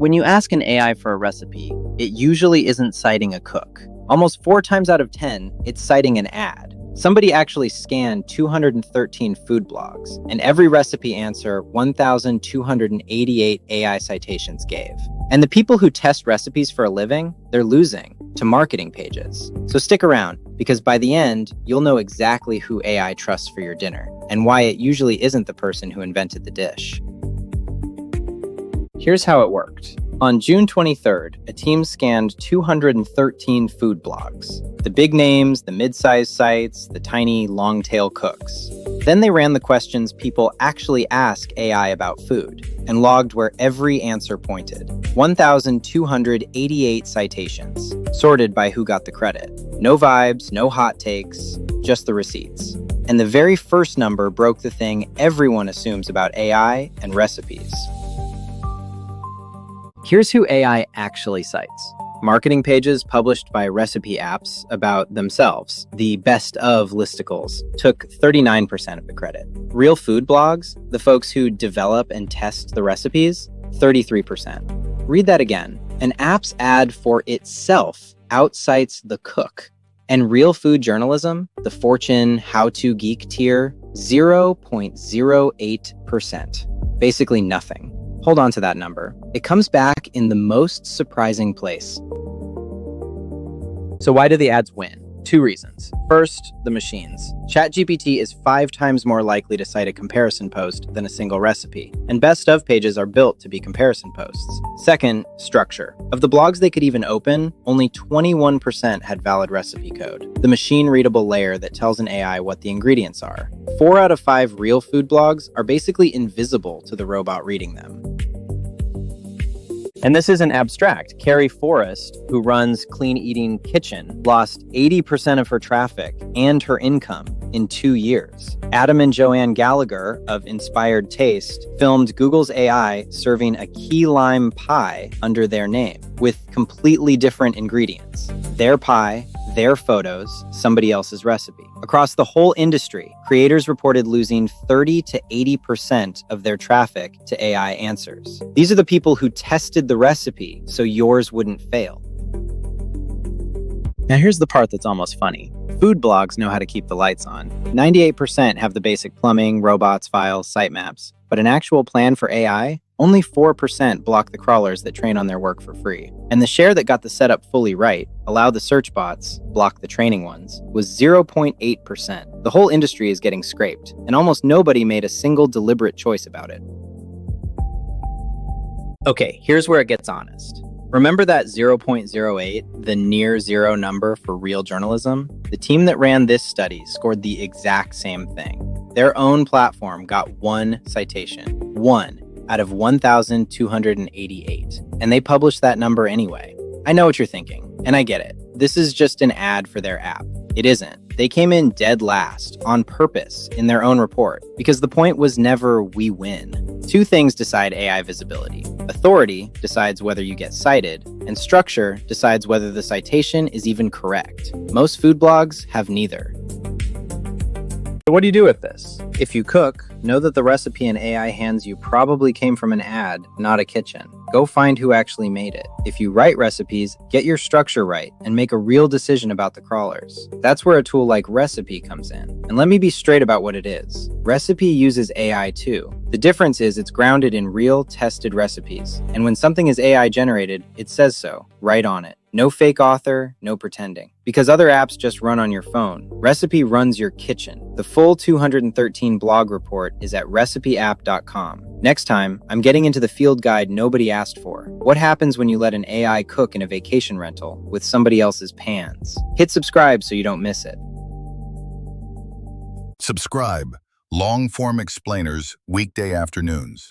When you ask an AI for a recipe, it usually isn't citing a cook. Almost 4 times out of 10, it's citing an ad. Somebody actually scanned 213 food blogs, and every recipe answer 1,288 AI citations gave. And the people who test recipes for a living, they're losing to marketing pages. So stick around, because by the end, you'll know exactly who AI trusts for your dinner, and why it usually isn't the person who invented the dish. Here's how it worked. On June 23rd, a team scanned 213 food blogs. The big names, the mid-sized sites, the tiny long-tail cooks. Then they ran the questions people actually ask AI about food, and logged where every answer pointed. 1,288 citations, sorted by who got the credit. No vibes, no hot takes, just the receipts. And the very first number broke the thing everyone assumes about AI and recipes. Here's who AI actually cites. Marketing pages published by recipe apps about themselves, the best of listicles, took 39% of the credit. Real food blogs, the folks who develop and test the recipes, 33%. Read that again. An app's ad for itself out-cites the cook. And real food journalism, the Fortune how-to geek tier, 0.08%. Basically nothing. Hold on to that number. It comes back in the most surprising place. So why do the ads win? 2 reasons. First, the machines. ChatGPT is 5 times more likely to cite a comparison post than a single recipe, and best of pages are built to be comparison posts. Second, structure. Of the blogs they could even open, only 21% had valid recipe code, the machine-readable layer that tells an AI what the ingredients are. 4 out of 5 real food blogs are basically invisible to the robot reading them. And this isn't abstract. Carrie Forrest, who runs Clean Eating Kitchen, lost 80% of her traffic and her income in 2 years. Adam and Joanne Gallagher of Inspired Taste filmed Google's AI serving a key lime pie under their name with completely different ingredients. Their pie, their photos, somebody else's recipe. Across the whole industry, creators reported losing 30 to 80% of their traffic to AI answers. These are the people who tested the recipe so yours wouldn't fail. Now here's the part that's almost funny. Food blogs know how to keep the lights on. 98% have the basic plumbing, robots, files, sitemaps. But an actual plan for AI? Only 4% block the crawlers that train on their work for free. And the share that got the setup fully right, allow the search bots, block the training ones, was 0.8%. The whole industry is getting scraped, and almost nobody made a single deliberate choice about it. Okay, here's where it gets honest. Remember that 0.08, the near zero number for real journalism? The team that ran this study scored the exact same thing. Their own platform got 1 citation. 1 out of 1,288. And they published that number anyway. I know what you're thinking, and I get it. This is just an ad for their app. It isn't. They came in dead last, on purpose, in their own report, because the point was never we win. 2 things decide AI visibility. Authority decides whether you get cited, and structure decides whether the citation is even correct. Most food blogs have neither. So what do you do with this? If you cook, know that the recipe an AI hands you probably came from an ad, not a kitchen. Go find who actually made it. If you write recipes, get your structure right and make a real decision about the crawlers. That's where a tool like Recipy comes in. And let me be straight about what it is. Recipy uses AI too. The difference is it's grounded in real, tested recipes. And when something is AI generated, it says so, right on it. No fake author, no pretending. Because other apps just run on your phone. Recipy runs your kitchen. The full 213 blog report is at recipyapp.com. Next time, I'm getting into the field guide nobody asked for. What happens when you let an AI cook in a vacation rental with somebody else's pans? Hit subscribe so you don't miss it. Subscribe. Long-form explainers, weekday afternoons.